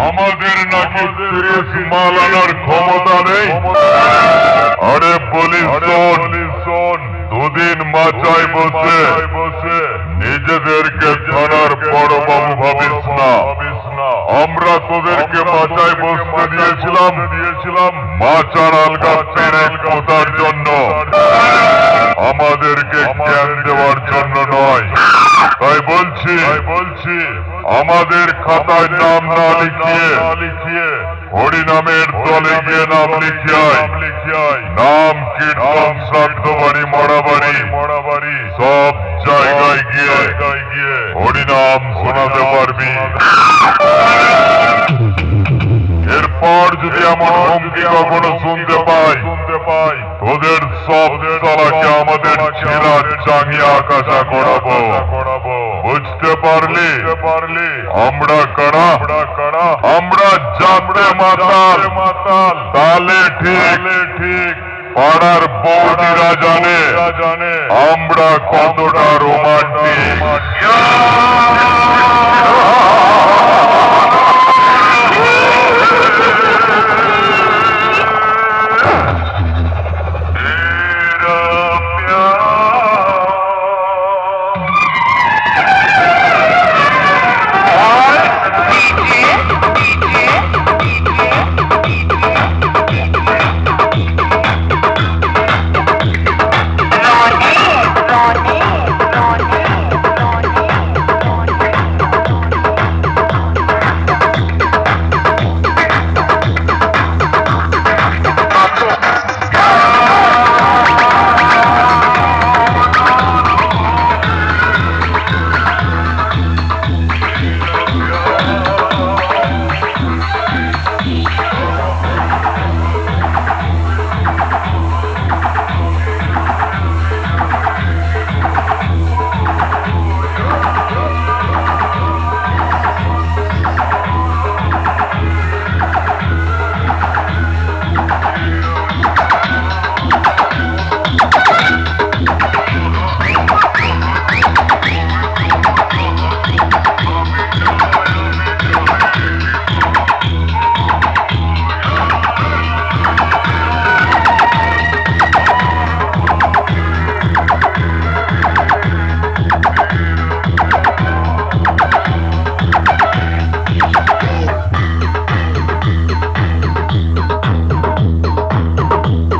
আমাদের নাকি 30 মাল আনার ক্ষমতা নেই। আরে বলি শোন, দুদিন মাচায় বসে নিজেদেরকে থানার বড় বাবু ভাবিস না। আমরা তোদেরকে মাচায় বসতে দিয়েছিলাম মাচার আলগা পেরেক পোতার জন্য, আমাদেরকে জ্ঞান দেওয়ার জন্য নয়। তাই বলছি আমাদের খাতায় নাম না লিখিয়ে হরিনামের দলে গিয়ে নাম লিখিয়ায় নাম কীর্তন শ্রাদ্ধ বাড়ি মরাবাড়ি সব জায়গায় গিয়ে হরিনাম শোনাতে পারবি। এরপর যদি এমন হুমকি কখনো শুনতে পাই তোদের সব শালাকে আমাদের ছেঁড়া চাঙিয়ে আকাশা করাবো। বুঝতে পারলি আমরা কারা? আমরা জাতে মাতাল। তালে ঠিক পাড়ার বৌদিরা জানে আমরা কতটা রোমান্টিক।